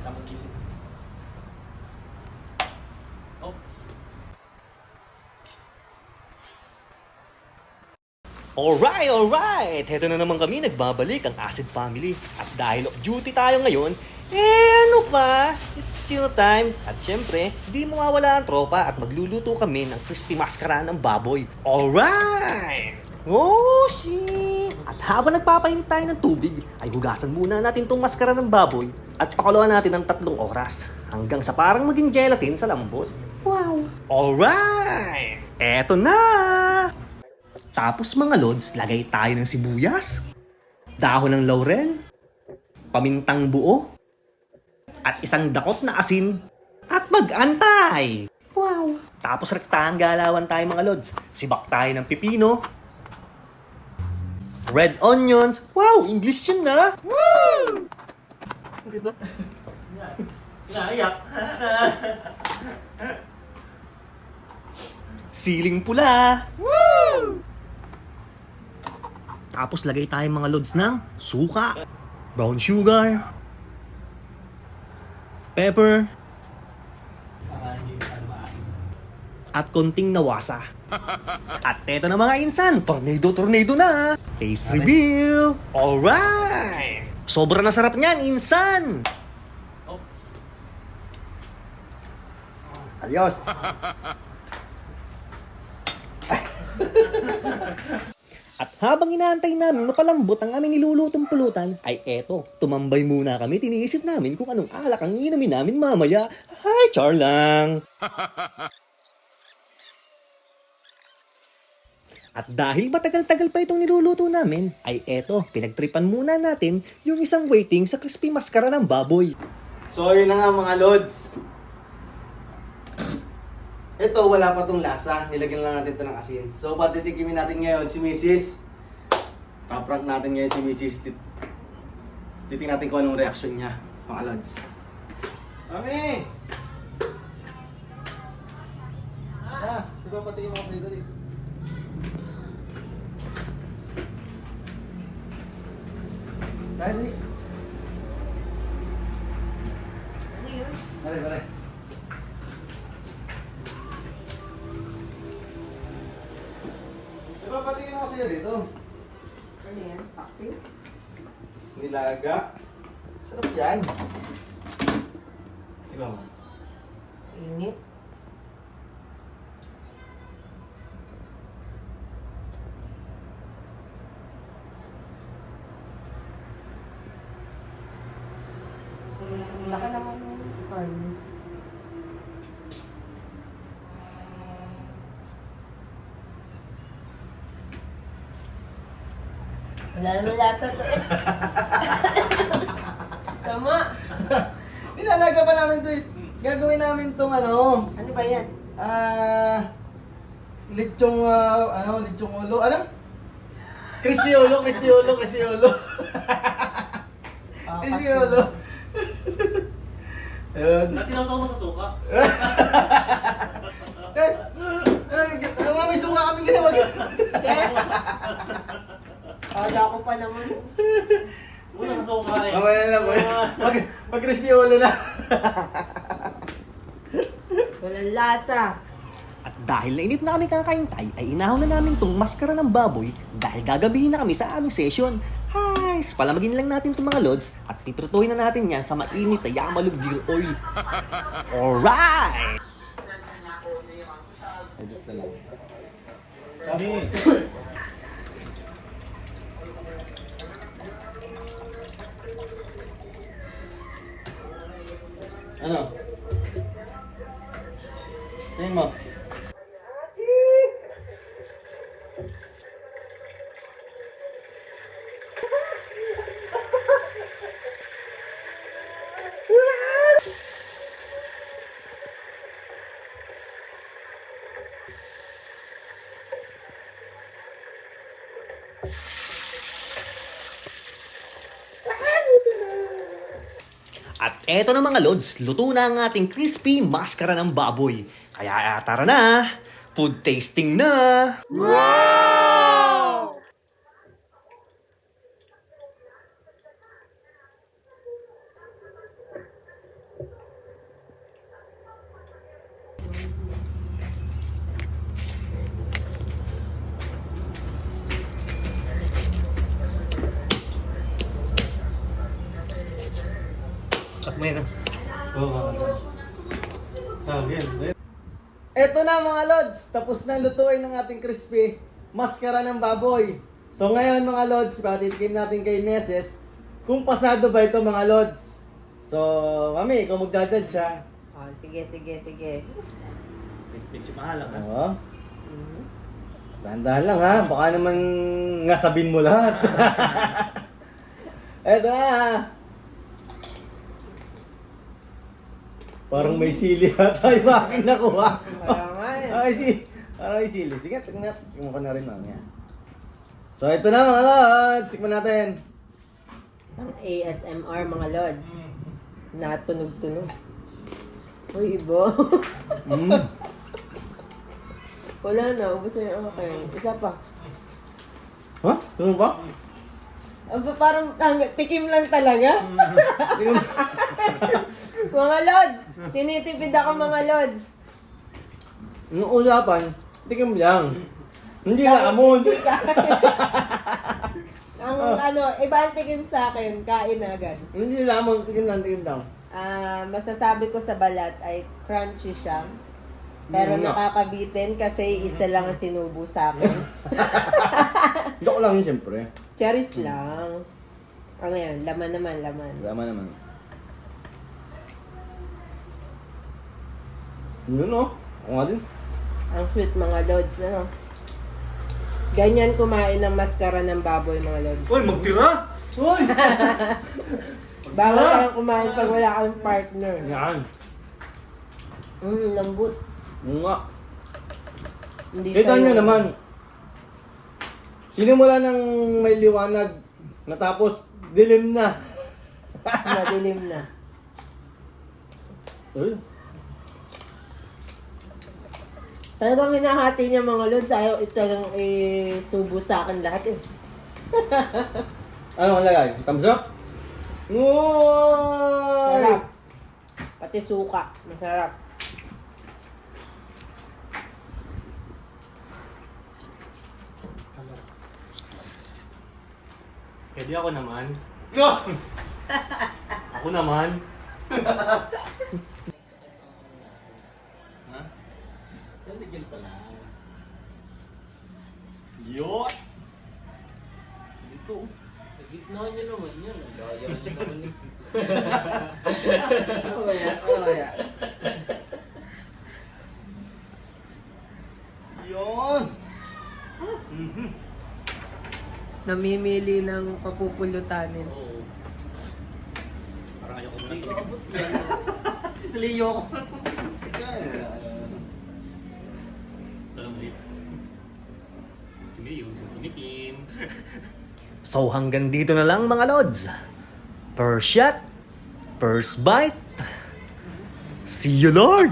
Tapos music. Oh. Alright! Heto na naman kami, nagbabalik ang Acid Family. At dahil off duty tayo ngayon, ano pa? It's chill time. At syempre, di mawawala ang tropa at magluluto kami ng crispy maskara ng baboy. Alright! Oh, shit! At habang nagpapainit tayo ng tubig, ay hugasan muna natin tong maskara ng baboy at pakuluan natin ng 3 oras hanggang sa parang maging gelatin sa lambot. Wow! Alright! Eto na! Tapos mga lods, lagay tayo ng sibuyas, dahon ng laurel, pamintang buo, at isang dakot na asin, at mag-antay! Wow! Tapos rektahan galawan tayo mga lods. Sibak tayo ng pipino, red onions, wow! English yun na! Woo! Inaiyak. Siling pula! Woo! Tapos lagay tayo mga lods ng suka, brown sugar, pepper, Para hindi maasin. at konting nawasa. At eto na mga insan, tornado na! Taste reveal! Alright! Sobrang nasarap niyan, insan! Oh. Adios! At habang inaantay namin mapalambot ang aming nilulutong pulutan, ay eto, tumambay muna kami, tiniisip namin kung anong alak ang inumin namin mamaya. Ay, char lang! At dahil matagal-tagal pa itong niluluto namin, ay eto, pinagtripan muna natin yung isang waiting sa crispy maskara ng baboy. So, yun na nga mga lods. Ito, wala pa tong lasa. Nilagyan lang natin ito ng asin. So, patitikimin natin ngayon si Mrs. Paprank natin ngayon si Mrs. Titingnan natin kung anong reaction niya, mga lods. Mami! Di ba patikin mo ako sa dito? Dali. Ano yun? Dali. Di ba patikin ako sa'yo dito? Ano yan? Paksi? Nilaga. Sarap yan. Tignan mo. Init? Ang laki naman yung corn. Wala naman lasa to eh. Sama. Nilalaga pa namin to eh. Gagawin namin tong ano, Ano ba yan? lechong, lechong ulo. Ano? Crispy ulo. Crispy ulo. Crispy ulo. Ayun. Natinasaw mo sa suka. May suka kami ginawag. Kala ko pa naman. Una sa suka eh. Okay na lang po. Mag crispy ulo na. Walang lasa. At dahil nainip na kami kakaintay, ay inahon na namin tong maskara ng baboy dahil gagabihin na kami sa aming session. Guys, palamagin lang natin itong mga lods at piprituhin na natin yan sa mainit na yamalog gear oil. Alright! Tapos, ano? Tingin mo. At eto na mga lods, luto na ang ating crispy maskara ng baboy. Kaya tara na, food tasting na! Wow! Cut mo yan. Eto na mga lods, tapos na lutuin ng ating crispy maskara ng baboy. So ngayon mga lods, patitikim natin kay Neses kung pasado ba ito mga lods. So, mami, ikaw magdadad siya. Oh, sige. Medyo mahal lang ha. Oo. Dahan-dahan lang ha, baka naman ngasabin mo lahat. Eto na. Parang may sili ata yung aking nakuha. Kaya nga eh. Parang may sili. Sige, tignan mo ka na rin mamaya. So ito na mga lods, sikman natin. Ang ASMR mga lods. Natunog-tunog. Uy, ibo. Wala na, ubos na yung akin. Isa pa. Ha? Ganun ba? Aba, parang tikim lang talaga. Mga lods, tinitipid ako mga lods. Yung usapan, tikim lang. Hindi na amon. Ang iba ang tikim sa akin, kain na agad. Hindi na amon, tikim lang. Masasabi ko sa balat ay crunchy siya. Pero Nga. nakakabitin kasi isa lang ang sinubo sa akin. Joke lang yun siyempre. Cherries lang. Ano yan? Laman naman. Drama naman. Yun o. Ako nga din. Ang sweet mga lods, ano? Ganyan kumain ng maskara ng baboy mga lods. Uy, magtira! Uy! Bawal kayong kumain pag wala kang partner. Yan. Lambot. Yung nga. Hindi Kita siya nyo yung- naman. Sinimula ng may liwanag, natapos dilim na. Madilim na. Uy. Talagang hinahati niya mga lods. Ayaw talagang isubo sa akin lahat eh. Ano ang lagay? Thumbs up? Uy! Sarap. Pati suka. Masarap. Pwede ako naman. No! Ako naman. Ha? Taligil pa lang. Yot! Dito. Gitna niyo naman yan. Daya niyo naman. Kaya. Yun! Namimili ng papupulutanin. Oo. Parang ayoko muna tumigil. Leo ko. Alam mo yun. Si Mayo, si Tumikim. So hanggang dito na lang mga lods. First shot, first bite. See you Lord!